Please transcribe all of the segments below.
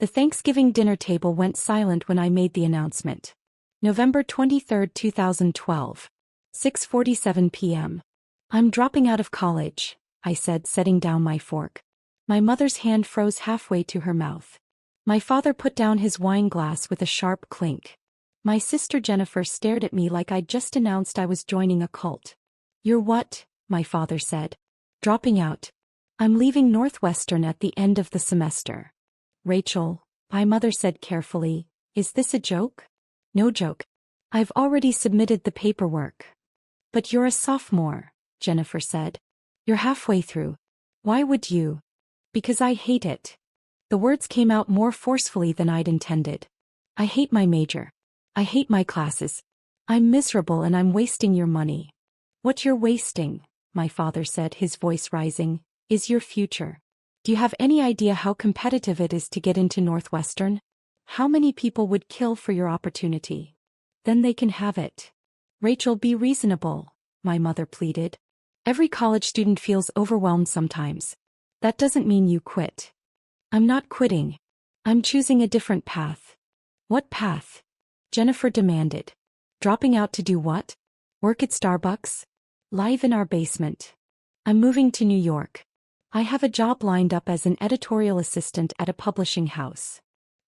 The Thanksgiving dinner table went silent when I made the announcement. November 23, 2012. 6:47 p.m. I'm dropping out of college, I said, setting down my fork. My mother's hand froze halfway to her mouth. My father put down his wine glass with a sharp clink. My sister Jennifer stared at me like I'd just announced I was joining a cult. You're what? My father said. Dropping out. I'm leaving Northwestern at the end of the semester. Rachel, my mother said carefully, is this a joke? No joke. I've already submitted the paperwork. But you're a sophomore, Jennifer said. You're halfway through. Why would you? Because I hate it. The words came out more forcefully than I'd intended. I hate my major. I hate my classes. I'm miserable and I'm wasting your money. What you're wasting, my father said, his voice rising, is your future. Do you have any idea how competitive it is to get into Northwestern? How many people would kill for your opportunity? Then they can have it. Rachel, be reasonable, my mother pleaded. Every college student feels overwhelmed sometimes. That doesn't mean you quit. I'm not quitting. I'm choosing a different path. What path? Jennifer demanded. Dropping out to do what? Work at Starbucks? Live in our basement. I'm moving to New York. I have a job lined up as an editorial assistant at a publishing house.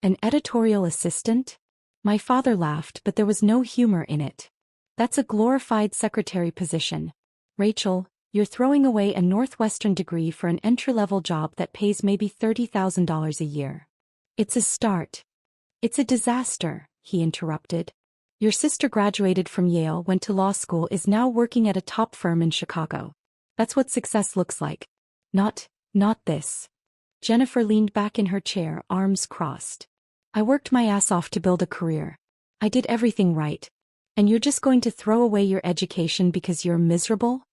An editorial assistant? My father laughed, but there was no humor in it. That's a glorified secretary position. Rachel, you're throwing away a Northwestern degree for an entry-level job that pays maybe $30,000 a year. It's a start. It's a disaster, he interrupted. Your sister graduated from Yale, went to law school, is now working at a top firm in Chicago. That's what success looks like. Not this. Jennifer leaned back in her chair, arms crossed. I worked my ass off to build a career. I did everything right. And you're just going to throw away your education because you're miserable?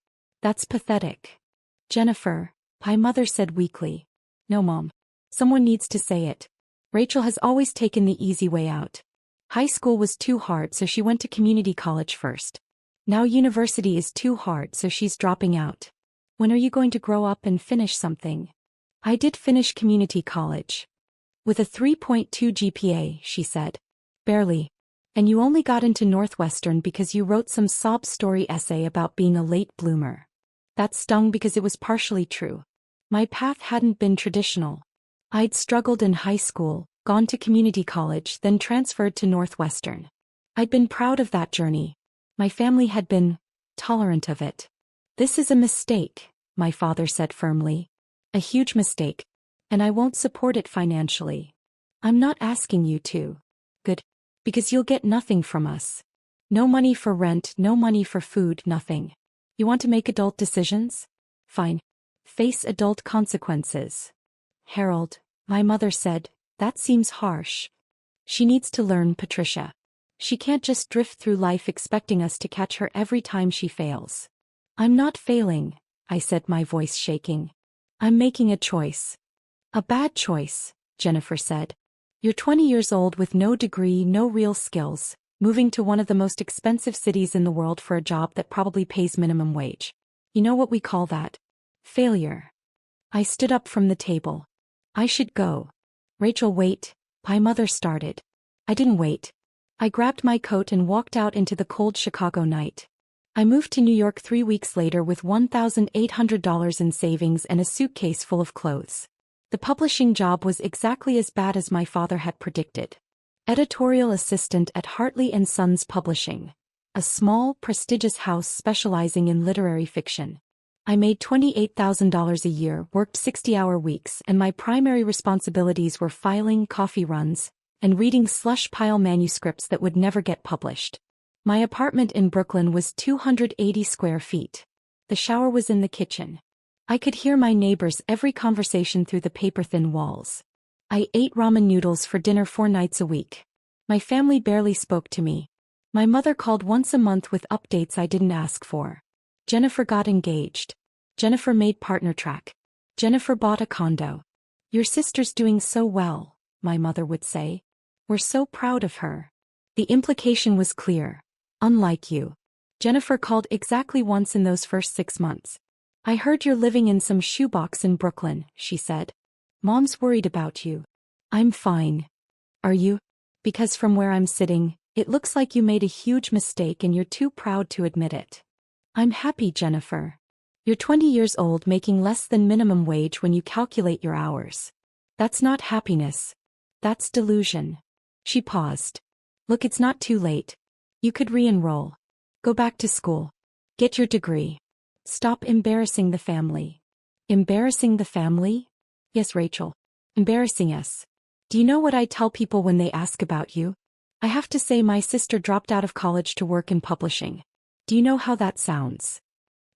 That's pathetic. Jennifer, my mother said weakly. No, Mom. Someone needs to say it. Rachel has always taken the easy way out. High school was too hard, so she went to community college first. Now university is too hard, so she's dropping out. When are you going to grow up and finish something? I did finish community college. With a 3.2 GPA, she said. Barely. And you only got into Northwestern because you wrote some sob story essay about being a late bloomer. That stung because it was partially true. My path hadn't been traditional. I'd struggled in high school, gone to community college, then transferred to Northwestern. I'd been proud of that journey. My family had been tolerant of it. This is a mistake, my father said firmly. A huge mistake. And I won't support it financially. I'm not asking you to. Good. Because you'll get nothing from us. No money for rent, no money for food, nothing. You want to make adult decisions? Fine. Face adult consequences. Harold, my mother said, that seems harsh. She needs to learn, Patricia. She can't just drift through life expecting us to catch her every time she fails. I'm not failing, I said, my voice shaking. I'm making a choice. A bad choice, Jennifer said. You're 20 years old with no degree, no real skills, moving to one of the most expensive cities in the world for a job that probably pays minimum wage. You know what we call that? Failure. I stood up from the table. I should go. Rachel, wait, my mother started. I didn't wait. I grabbed my coat and walked out into the cold Chicago night. I moved to New York 3 weeks later with $1,800 in savings and a suitcase full of clothes. The publishing job was exactly as bad as my father had predicted. Editorial assistant at Hartley & Sons Publishing, a small, prestigious house specializing in literary fiction. I made $28,000 a year, worked 60-hour weeks, and my primary responsibilities were filing coffee runs and reading slush pile manuscripts that would never get published. My apartment in Brooklyn was 280 square feet. The shower was in the kitchen. I could hear my neighbors' every conversation through the paper-thin walls. I ate ramen noodles for dinner 4 nights a week. My family barely spoke to me. My mother called once a month with updates I didn't ask for. Jennifer got engaged. Jennifer made partner track. Jennifer bought a condo. Your sister's doing so well, my mother would say. We're so proud of her. The implication was clear. Unlike you. Jennifer called exactly once in those first 6 months. I heard you're living in some shoebox in Brooklyn, she said. Mom's worried about you. I'm fine. Are you? Because from where I'm sitting, it looks like you made a huge mistake and you're too proud to admit it. I'm happy, Jennifer. You're 20 years old making less than minimum wage when you calculate your hours. That's not happiness. That's delusion. She paused. Look, it's not too late. You could re-enroll. Go back to school. Get your degree. Stop embarrassing the family. Embarrassing the family? Yes, Rachel. Embarrassing us. Do you know what I tell people when they ask about you? I have to say my sister dropped out of college to work in publishing. Do you know how that sounds?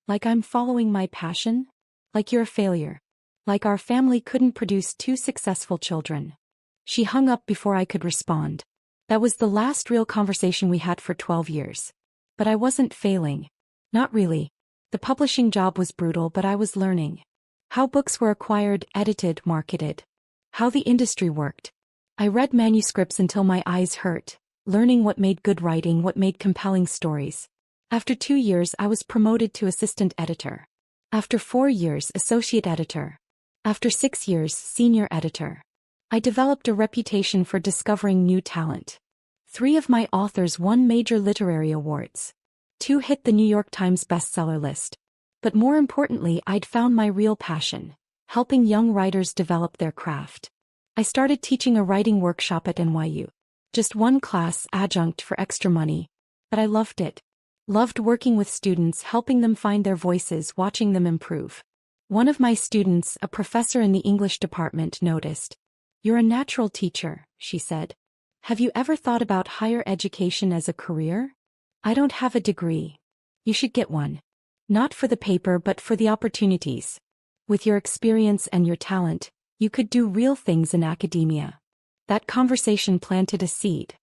Like I'm following my passion? Like you're a failure. Like our family couldn't produce two successful children. She hung up before I could respond. That was the last real conversation we had for 12 years. But I wasn't failing. Not really. The publishing job was brutal, but I was learning. How books were acquired, edited, marketed. How the industry worked. I read manuscripts until my eyes hurt, learning what made good writing, what made compelling stories. After 2 years, I was promoted to assistant editor. After 4 years, associate editor. After 6 years, senior editor. I developed a reputation for discovering new talent. 3 of my authors won major literary awards. 2 hit the New York Times bestseller list. But more importantly, I'd found my real passion, helping young writers develop their craft. I started teaching a writing workshop at NYU. Just one class, adjunct for extra money. But I loved it. Loved working with students, helping them find their voices, watching them improve. One of my students, a professor in the English department, noticed. You're a natural teacher, she said. Have you ever thought about higher education as a career? I don't have a degree. You should get one. Not for the paper but for the opportunities. With your experience and your talent, you could do real things in academia. That conversation planted a seed.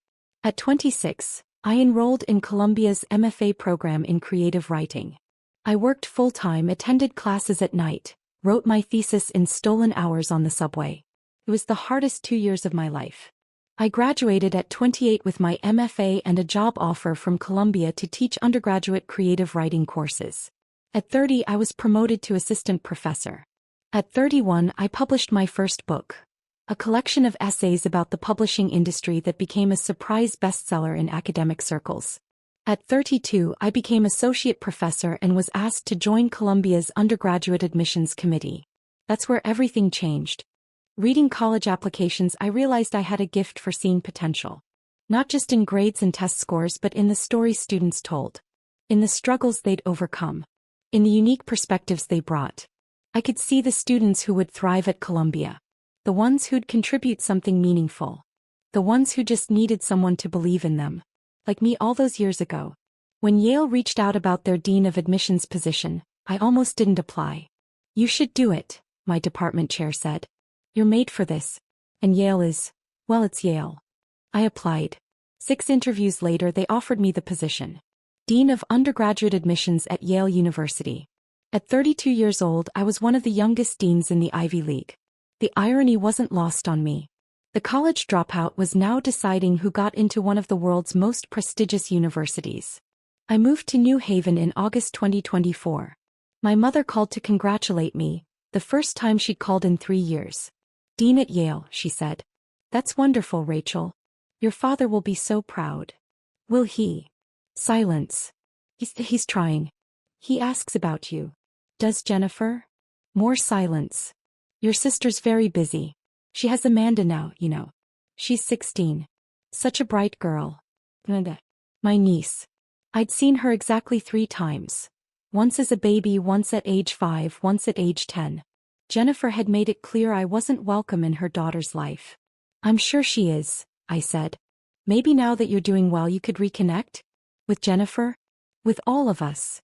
At 26, I enrolled in Columbia's MFA program in creative writing. I worked full-time, attended classes at night, wrote my thesis in stolen hours on the subway. It was the hardest 2 years of my life. I graduated at 28 with my MFA and a job offer from Columbia to teach undergraduate creative writing courses. At 30, I was promoted to assistant professor. At 31, I published my first book, a collection of essays about the publishing industry that became a surprise bestseller in academic circles. At 32, I became associate professor and was asked to join Columbia's undergraduate admissions committee. That's where everything changed. Reading college applications, I realized I had a gift for seeing potential. Not just in grades and test scores, but in the stories students told. In the struggles they'd overcome. In the unique perspectives they brought. I could see the students who would thrive at Columbia. The ones who'd contribute something meaningful. The ones who just needed someone to believe in them. Like me all those years ago. When Yale reached out about their dean of admissions position, I almost didn't apply. You should do it, my department chair said. You're made for this. And Yale is, well, it's Yale. I applied. 6 interviews later, they offered me the position. Dean of Undergraduate Admissions at Yale University. At 32 years old, I was one of the youngest deans in the Ivy League. The irony wasn't lost on me. The college dropout was now deciding who got into one of the world's most prestigious universities. I moved to New Haven in August 2024. My mother called to congratulate me, the first time she'd called in 3 years. Dean at Yale, she said. That's wonderful, Rachel. Your father will be so proud. Will he? Silence. He's trying. He asks about you. Does Jennifer? More silence. Your sister's very busy. She has Amanda now, you know. She's 16. Such a bright girl. My niece. I'd seen her exactly 3 times. Once as a baby, once at age 5, once at age 10. Jennifer had made it clear I wasn't welcome in her daughter's life. I'm sure she is, I said. Maybe now that you're doing well you could reconnect? With Jennifer? With all of us.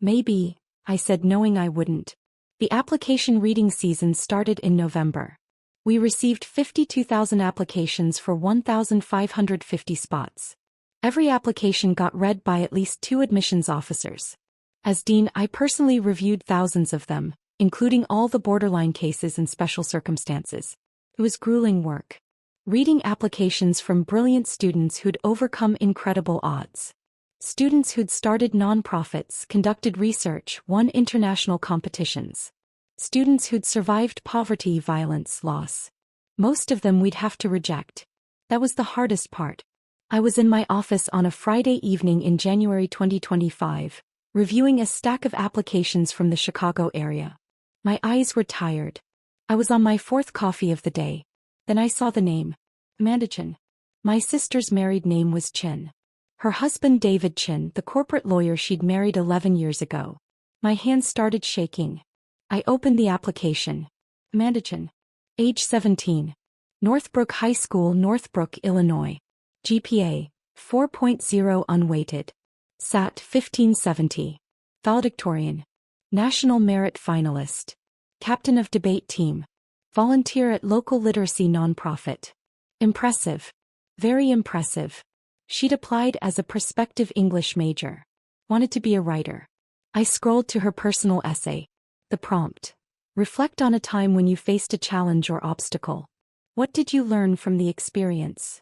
Maybe, I said, knowing I wouldn't. The application reading season started in November. We received 52,000 applications for 1,550 spots. Every application got read by at least 2 admissions officers. As dean, I personally reviewed thousands of them, including all the borderline cases and special circumstances. It was grueling work. Reading applications from brilliant students who'd overcome incredible odds. Students who'd started nonprofits, conducted research, won international competitions. Students who'd survived poverty, violence, loss. Most of them we'd have to reject. That was the hardest part. I was in my office on a Friday evening in January 2025, reviewing a stack of applications from the Chicago area. My eyes were tired. I was on my fourth coffee of the day. Then I saw the name. Amanda Chin. My sister's married name was Chin. Her husband David Chin, the corporate lawyer she'd married 11 years ago. My hands started shaking. I opened the application. Amanda Chin. Age 17. Northbrook High School, Northbrook, Illinois. GPA, 4.0 unweighted. SAT 1570. Valedictorian. National Merit Finalist. Captain of debate team. Volunteer at local literacy nonprofit. Impressive. Very impressive. She'd applied as a prospective English major. Wanted to be a writer. I scrolled to her personal essay. The prompt. Reflect on a time when you faced a challenge or obstacle. What did you learn from the experience?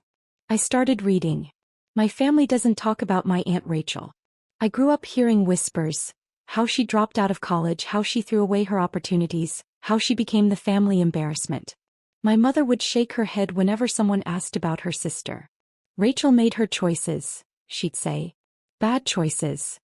I started reading. My family doesn't talk about my Aunt Rachel. I grew up hearing whispers. How she dropped out of college, how she threw away her opportunities, how she became the family embarrassment. My mother would shake her head whenever someone asked about her sister. Rachel made her choices, she'd say. Bad choices.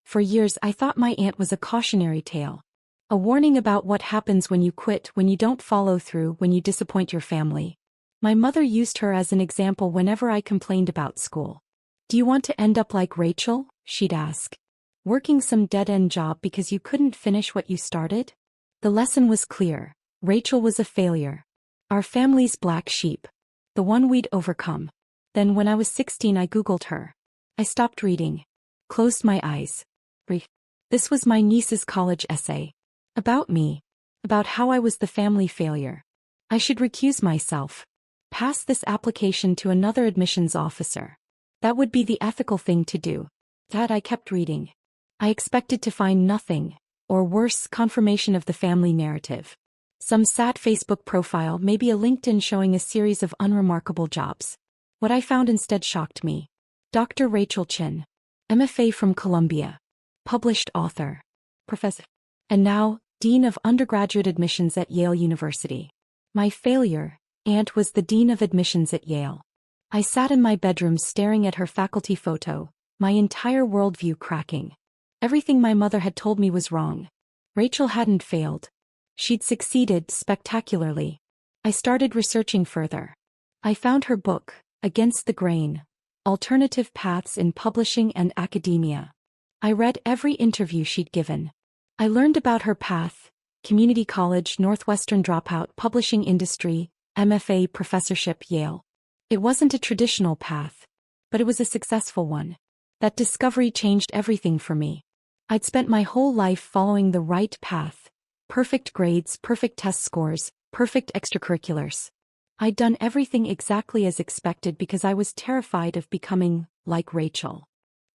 For years I thought my aunt was a cautionary tale. A warning about what happens when you quit, when you don't follow through, when you disappoint your family. My mother used her as an example whenever I complained about school. Do you want to end up like Rachel? She'd ask. Working some dead-end job because you couldn't finish what you started? The lesson was clear. Rachel was a failure. Our family's black sheep. The one we'd overcome. Then when I was 16 I Googled her. I stopped reading. Closed my eyes. This was my niece's college essay. About me. About how I was the family failure. I should recuse myself. Pass this application to another admissions officer. That would be the ethical thing to do. That I kept reading. I expected to find nothing, or worse, confirmation of the family narrative. Some sad Facebook profile, maybe a LinkedIn showing a series of unremarkable jobs. What I found instead shocked me. Dr. Rachel Chin. MFA from Columbia. Published author. Professor. And now, Dean of Undergraduate Admissions at Yale University. My failure, Aunt was the Dean of Admissions at Yale. I sat in my bedroom staring at her faculty photo, my entire worldview cracking. Everything my mother had told me was wrong. Rachel hadn't failed. She'd succeeded spectacularly. I started researching further. I found her book, Against the Grain, Alternative Paths in Publishing and Academia. I read every interview she'd given. I learned about her path: community college, Northwestern dropout, publishing industry, MFA, professorship, Yale. It wasn't a traditional path, but it was a successful one. That discovery changed everything for me. I'd spent my whole life following the right path. Perfect grades, perfect test scores, perfect extracurriculars. I'd done everything exactly as expected because I was terrified of becoming like Rachel.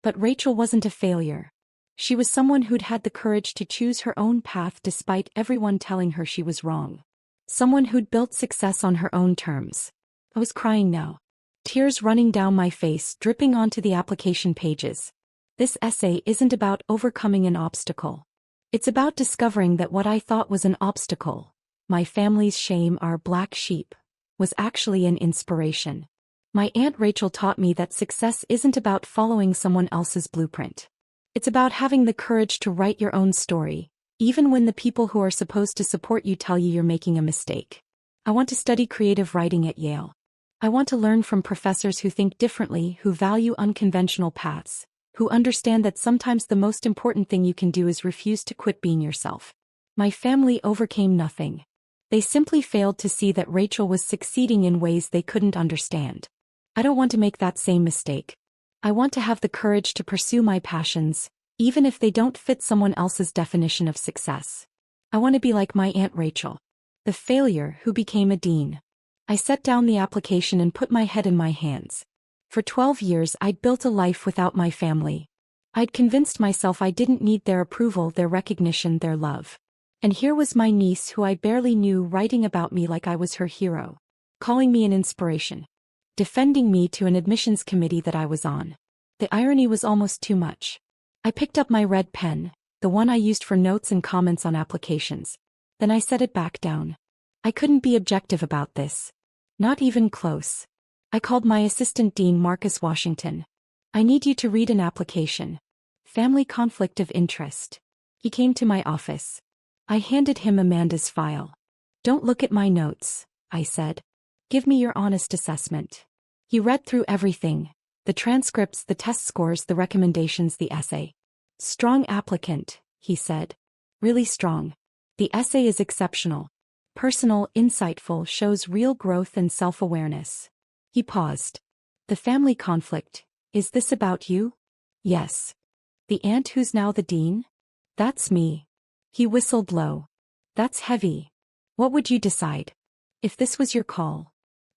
But Rachel wasn't a failure. She was someone who'd had the courage to choose her own path despite everyone telling her she was wrong. Someone who'd built success on her own terms. I was crying now. Tears running down my face, dripping onto the application pages. This essay isn't about overcoming an obstacle. It's about discovering that what I thought was an obstacle, my family's shame, our black sheep, was actually an inspiration. My Aunt Rachel taught me that success isn't about following someone else's blueprint. It's about having the courage to write your own story, even when the people who are supposed to support you tell you you're making a mistake. I want to study creative writing at Yale. I want to learn from professors who think differently, who value unconventional paths, who understand that sometimes the most important thing you can do is refuse to quit being yourself. My family overcame nothing. They simply failed to see that Rachel was succeeding in ways they couldn't understand. I don't want to make that same mistake. I want to have the courage to pursue my passions, even if they don't fit someone else's definition of success. I want to be like my Aunt Rachel, the failure who became a dean. I set down the application and put my head in my hands. For 12 years I'd built a life without my family. I'd convinced myself I didn't need their approval, their recognition, their love. And here was my niece who I barely knew writing about me like I was her hero, calling me an inspiration, defending me to an admissions committee that I was on. The irony was almost too much. I picked up my red pen, the one I used for notes and comments on applications. Then I set it back down. I couldn't be objective about this. Not even close. I called my assistant dean Marcus Washington. I need you to read an application. Family conflict of interest. He came to my office. I handed him Amanda's file. Don't look at my notes, I said. Give me your honest assessment. He read through everything. The transcripts, the test scores, the recommendations, the essay. Strong applicant, he said. Really strong. The essay is exceptional. Personal, insightful, shows real growth and self-awareness. He paused. The family conflict, is this about you? Yes. The aunt who's now the dean? That's me. He whistled low. That's heavy. What would you decide? If this was your call?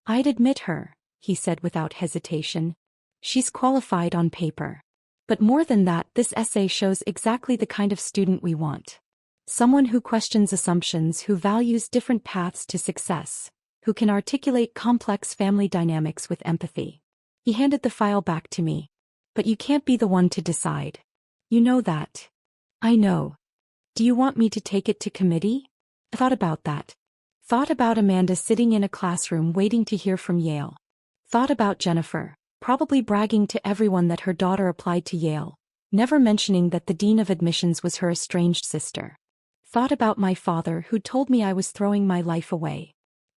I'd admit her, he said without hesitation. She's qualified on paper. But more than that, this essay shows exactly the kind of student we want. Someone who questions assumptions, who values different paths to success, who can articulate complex family dynamics with empathy. He handed the file back to me. But you can't be the one to decide. You know that. I know. Do you want me to take it to committee? I thought about that. Thought about Amanda sitting in a classroom waiting to hear from Yale. Thought about Jennifer, probably bragging to everyone that her daughter applied to Yale, never mentioning that the dean of admissions was her estranged sister. Thought about my father who told me I was throwing my life away.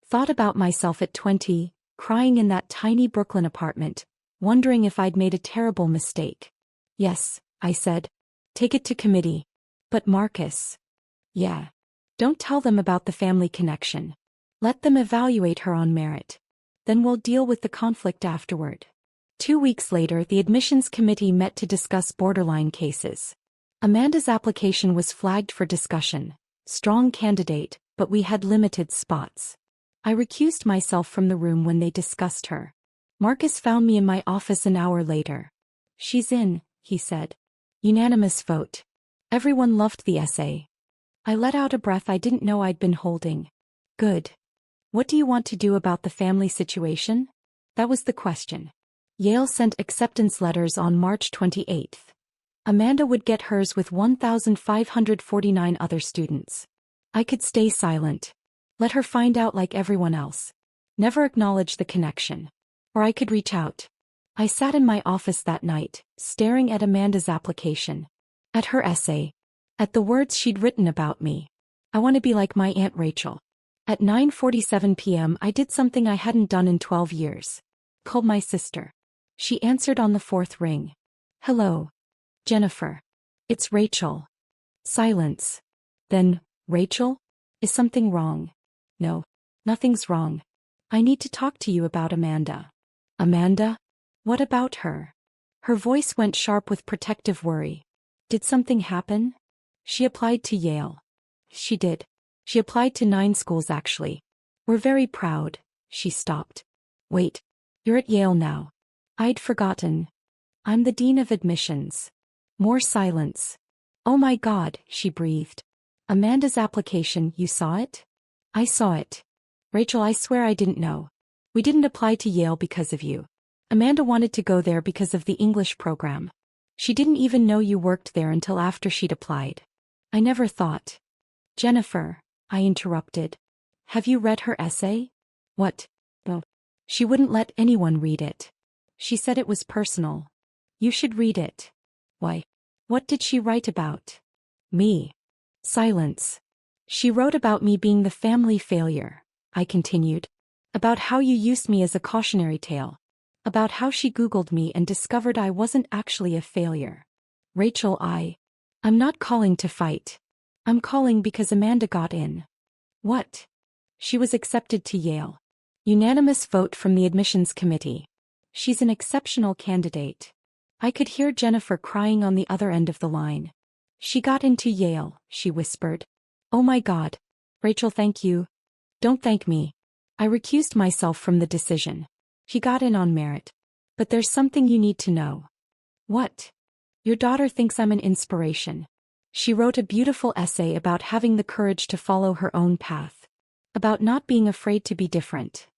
Thought about myself at 20, crying in that tiny Brooklyn apartment, wondering if I'd made a terrible mistake. Yes, I said. Take it to committee. But Marcus. Yeah. Don't tell them about the family connection. Let them evaluate her on merit. Then we'll deal with the conflict afterward. 2 weeks later, the admissions committee met to discuss borderline cases. Amanda's application was flagged for discussion. Strong candidate, but we had limited spots. I recused myself from the room when they discussed her. Marcus found me in my office an hour later. She's in, he said. Unanimous vote. Everyone loved the essay. I let out a breath I didn't know I'd been holding. Good. What do you want to do about the family situation? That was the question. Yale sent acceptance letters on March 28th. Amanda would get hers with 1,549 other students. I could stay silent. Let her find out like everyone else. Never acknowledge the connection. Or I could reach out. I sat in my office that night, staring at Amanda's application. At her essay. At the words she'd written about me. I want to be like my Aunt Rachel. At 9:47 p.m. I did something I hadn't done in 12 years. Called my sister. She answered on the fourth ring. Hello. Jennifer. It's Rachel. Silence. Then, Rachel? Is something wrong? No. Nothing's wrong. I need to talk to you about Amanda. Amanda? What about her? Her voice went sharp with protective worry. Did something happen? She applied to Yale. She did. She applied to 9 schools actually. We're very proud. She stopped. Wait. You're at Yale now. I'd forgotten. I'm the dean of admissions. More silence. Oh my God, she breathed. Amanda's application, you saw it? I saw it. Rachel, I swear I didn't know. We didn't apply to Yale because of you. Amanda wanted to go there because of the English program. She didn't even know you worked there until after she'd applied. I never thought. Jennifer, I interrupted. Have you read her essay? What? Oh. She wouldn't let anyone read it. She said it was personal. You should read it. Why? What did she write about? Me. Silence. She wrote about me being the family failure, I continued. About how you used me as a cautionary tale. About how she Googled me and discovered I wasn't actually a failure. Rachel, I'm not calling to fight. I'm calling because Amanda got in. What? She was accepted to Yale. Unanimous vote from the admissions committee. She's an exceptional candidate. I could hear Jennifer crying on the other end of the line. She got into Yale, she whispered. Oh my God. Rachel, thank you. Don't thank me. I recused myself from the decision. She got in on merit. But there's something you need to know. What? Your daughter thinks I'm an inspiration. She wrote a beautiful essay about having the courage to follow her own path. About not being afraid to be different.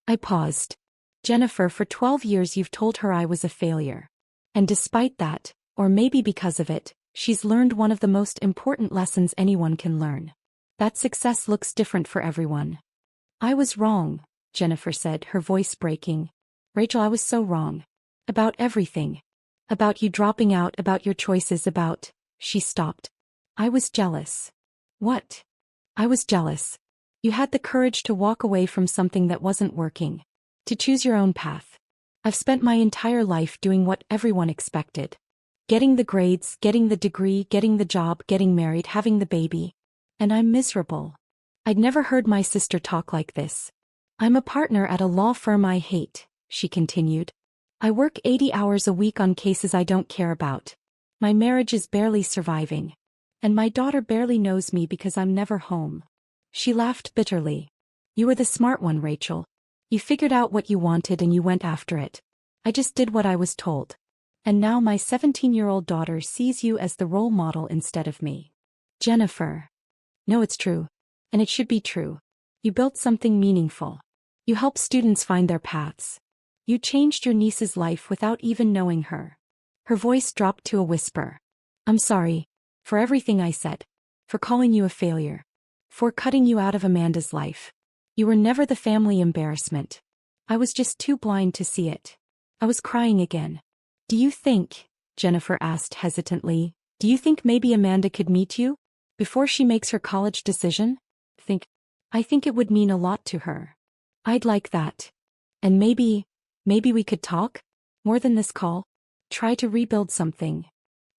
I paused. Jennifer, for 12 years you've told her I was a failure. And despite that, or maybe because of it, she's learned one of the most important lessons anyone can learn. That success looks different for everyone. I was wrong. Jennifer said, her voice breaking. Rachel, I was so wrong. About everything. About you dropping out, about your choices, about... She stopped. I was jealous. What? I was jealous. You had the courage to walk away from something that wasn't working. To choose your own path. I've spent my entire life doing what everyone expected. Getting the grades, getting the degree, getting the job, getting married, having the baby. And I'm miserable. I'd never heard my sister talk like this. I'm a partner at a law firm I hate, she continued. I work 80 hours a week on cases I don't care about. My marriage is barely surviving. And my daughter barely knows me because I'm never home. She laughed bitterly. You were the smart one, Rachel. You figured out what you wanted and you went after it. I just did what I was told. And now my 17-year-old daughter sees you as the role model instead of me. Jennifer. No, it's true. And it should be true. You built something meaningful. You helped students find their paths. You changed your niece's life without even knowing her. Her voice dropped to a whisper. I'm sorry. For everything I said. For calling you a failure. For cutting you out of Amanda's life. You were never the family embarrassment. I was just too blind to see it. I was crying again. Do you think, Jennifer asked hesitantly, do you think maybe Amanda could meet you? Before she makes her college decision? I think it would mean a lot to her. I'd like that. And maybe we could talk? More than this call? Try to rebuild something.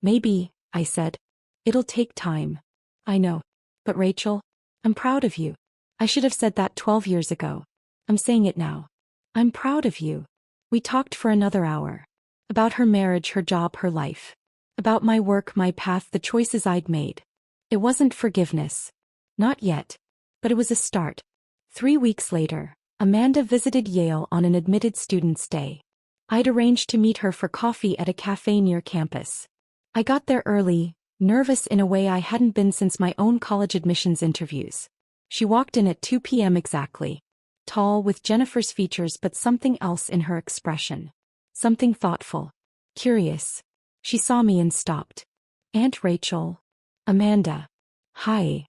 Maybe, I said. It'll take time. I know. But Rachel, I'm proud of you. I should have said that 12 years ago. I'm saying it now. I'm proud of you. We talked for another hour. About her marriage, her job, her life. About my work, my path, the choices I'd made. It wasn't forgiveness. Not yet. But it was a start. 3 weeks later, Amanda visited Yale on an admitted student's day. I'd arranged to meet her for coffee at a cafe near campus. I got there early, nervous in a way I hadn't been since my own college admissions interviews. She walked in at 2 p.m. exactly. Tall, with Jennifer's features but something else in her expression. Something thoughtful. Curious. She saw me and stopped. Aunt Rachel. Amanda. Hi.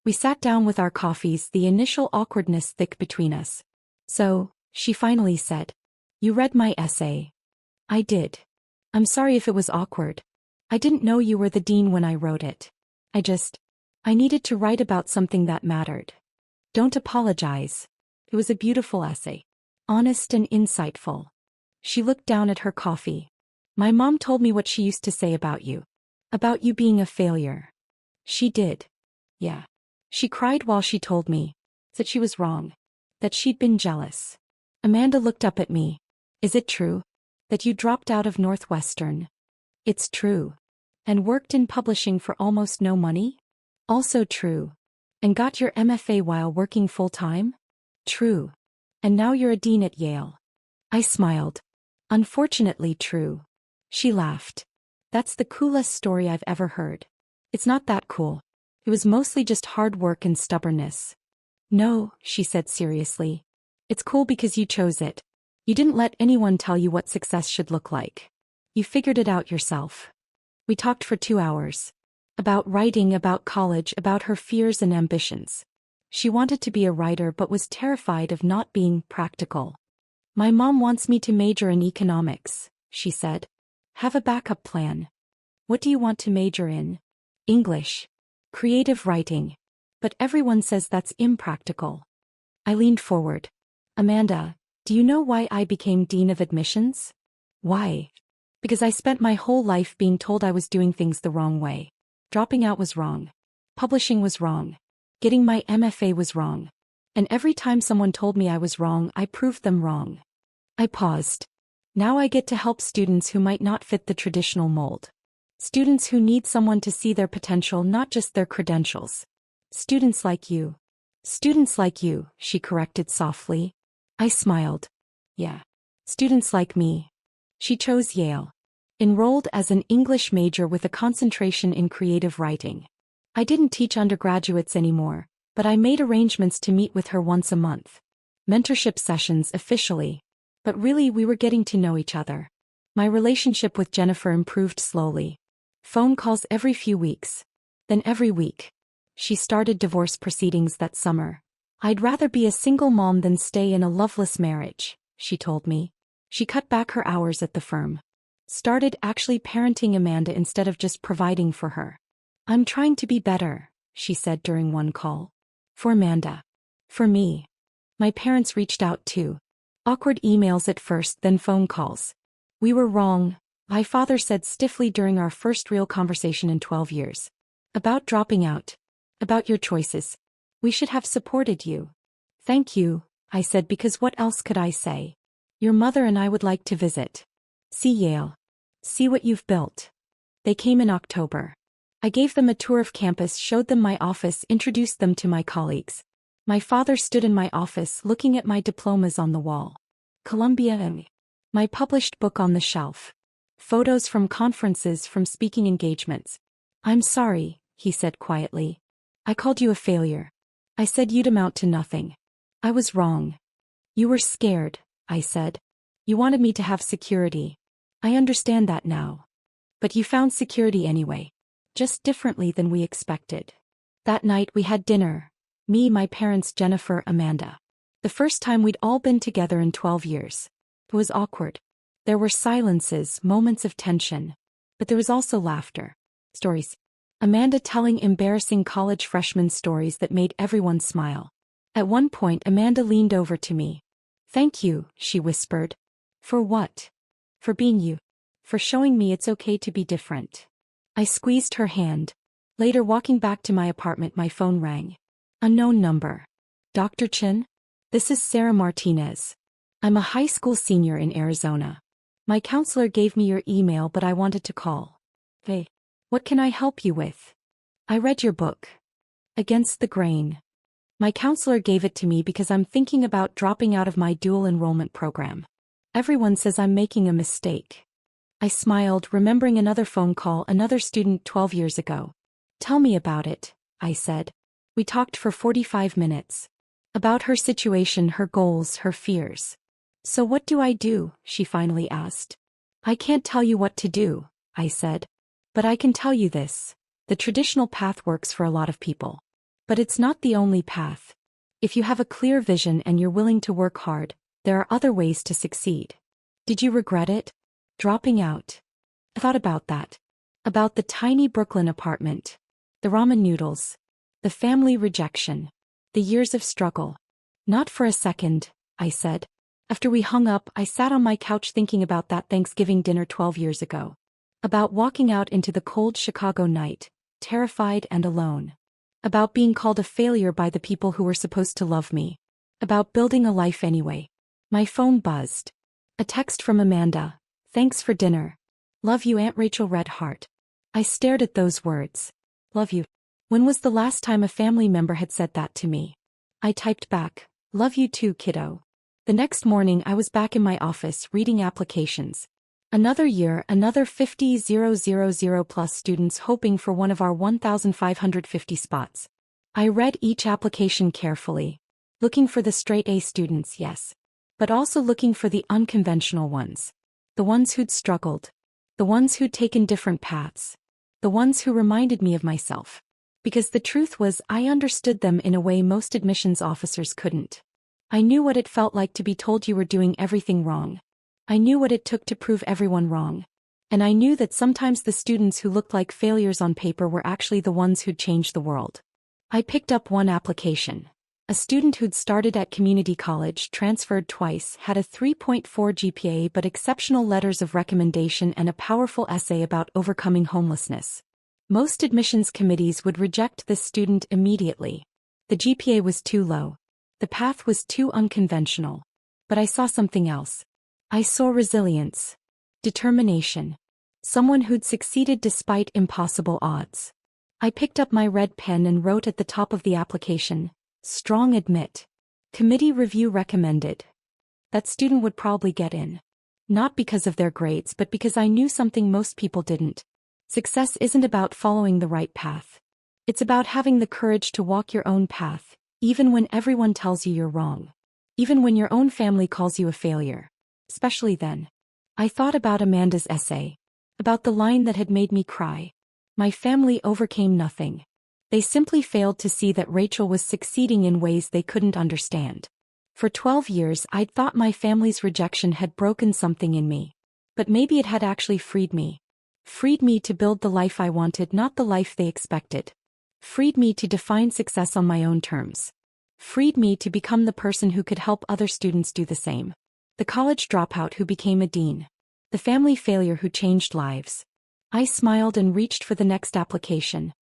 We sat down with our coffees, the initial awkwardness thick between us. So, she finally said. You read my essay. I did. I'm sorry if it was awkward. I didn't know you were the dean when I wrote it. I needed to write about something that mattered. Don't apologize. It was a beautiful essay. Honest and insightful. She looked down at her coffee. My mom told me what she used to say about you. About you being a failure. She did. Yeah. She cried while she told me. That she was wrong. That she'd been jealous. Amanda looked up at me. Is it true? That you dropped out of Northwestern? It's true. And worked in publishing for almost no money? Also true. And got your MFA while working full-time? True. And now you're a dean at Yale. I smiled. Unfortunately true. She laughed. That's the coolest story I've ever heard. It's not that cool. It was mostly just hard work and stubbornness. No, she said seriously. It's cool because you chose it. You didn't let anyone tell you what success should look like. You figured it out yourself. We talked for 2 hours. About writing, about college, about her fears and ambitions. She wanted to be a writer but was terrified of not being practical. My mom wants me to major in economics, she said. Have a backup plan. What do you want to major in? English. Creative writing. But everyone says that's impractical. I leaned forward. Amanda, do you know why I became dean of admissions? Why? Because I spent my whole life being told I was doing things the wrong way. Dropping out was wrong. Publishing was wrong. Getting my MFA was wrong. And every time someone told me I was wrong, I proved them wrong. I paused. Now I get to help students who might not fit the traditional mold. Students who need someone to see their potential, not just their credentials. Students like you. Students like you, she corrected softly. I smiled. Yeah. Students like me. She chose Yale. Enrolled as an English major with a concentration in creative writing. I didn't teach undergraduates anymore, but I made arrangements to meet with her once a month. Mentorship sessions officially. But really we were getting to know each other. My relationship with Jennifer improved slowly. Phone calls every few weeks. Then every week. She started divorce proceedings that summer. I'd rather be a single mom than stay in a loveless marriage, she told me. She cut back her hours at the firm. Started actually parenting Amanda instead of just providing for her. I'm trying to be better, she said during one call. For Amanda. For me. My parents reached out too. Awkward emails at first, then phone calls. We were wrong, my father said stiffly during our first real conversation in 12 years. About dropping out. About your choices. We should have supported you. Thank you, I said, because what else could I say? Your mother and I would like to visit. See Yale. See what you've built. They came in October. I gave them a tour of campus, showed them my office, introduced them to my colleagues. My father stood in my office looking at my diplomas on the wall. Columbia and my published book on the shelf. Photos from conferences, from speaking engagements. I'm sorry, he said quietly. I called you a failure. I said you'd amount to nothing. I was wrong. You were scared, I said. You wanted me to have security. I understand that now. But you found security anyway. Just differently than we expected. That night we had dinner. Me, my parents, Jennifer, Amanda. The first time we'd all been together in 12 years. It was awkward. There were silences, moments of tension. But there was also laughter. Stories. Amanda telling embarrassing college freshman stories that made everyone smile. At one point Amanda leaned over to me. Thank you, she whispered. For what? For being you. For showing me it's okay to be different. I squeezed her hand. Later, walking back to my apartment, my phone rang. Unknown number. Dr. Chin? This is Sarah Martinez. I'm a high school senior in Arizona. My counselor gave me your email, but I wanted to call. Hey, what can I help you with? I read your book. Against the Grain. My counselor gave it to me because I'm thinking about dropping out of my dual enrollment program. Everyone says I'm making a mistake. I smiled, remembering another phone call, another student 12 years ago. Tell me about it, I said. We talked for 45 minutes. About her situation, her goals, her fears. So what do I do? She finally asked. I can't tell you what to do, I said. But I can tell you this. The traditional path works for a lot of people. But it's not the only path. If you have a clear vision and you're willing to work hard, there are other ways to succeed. Did you regret it? Dropping out. I thought about that. About the tiny Brooklyn apartment. The ramen noodles. The family rejection. The years of struggle. Not for a second, I said. After we hung up, I sat on my couch thinking about that Thanksgiving dinner 12 years ago. About walking out into the cold Chicago night, terrified and alone. About being called a failure by the people who were supposed to love me. About building a life anyway. My phone buzzed. A text from Amanda. Thanks for dinner. Love you, Aunt Rachel, Red Heart. I stared at those words. Love you. When was the last time a family member had said that to me? I typed back. Love you too, kiddo. The next morning I was back in my office reading applications. Another year, another 50,000 plus students hoping for one of our 1,550 spots. I read each application carefully. Looking for the straight A students, yes. But also looking for the unconventional ones. The ones who'd struggled. The ones who'd taken different paths. The ones who reminded me of myself. Because the truth was, I understood them in a way most admissions officers couldn't. I knew what it felt like to be told you were doing everything wrong. I knew what it took to prove everyone wrong. And I knew that sometimes the students who looked like failures on paper were actually the ones who'd changed the world. I picked up one application. A student who'd started at community college, transferred twice, had a 3.4 GPA but exceptional letters of recommendation and a powerful essay about overcoming homelessness. Most admissions committees would reject this student immediately. The GPA was too low. The path was too unconventional. But I saw something else. I saw resilience. Determination. Someone who'd succeeded despite impossible odds. I picked up my red pen and wrote at the top of the application, strong admit. Committee review recommended. That student would probably get in. Not because of their grades, but because I knew something most people didn't. Success isn't about following the right path. It's about having the courage to walk your own path, even when everyone tells you you're wrong. Even when your own family calls you a failure. Especially then. I thought about Amanda's essay. About the line that had made me cry. My family overcame nothing. They simply failed to see that Rachel was succeeding in ways they couldn't understand. For 12 years I'd thought my family's rejection had broken something in me. But maybe it had actually freed me. Freed me to build the life I wanted, not the life they expected. Freed me to define success on my own terms. Freed me to become the person who could help other students do the same. The college dropout who became a dean. The family failure who changed lives. I smiled and reached for the next application.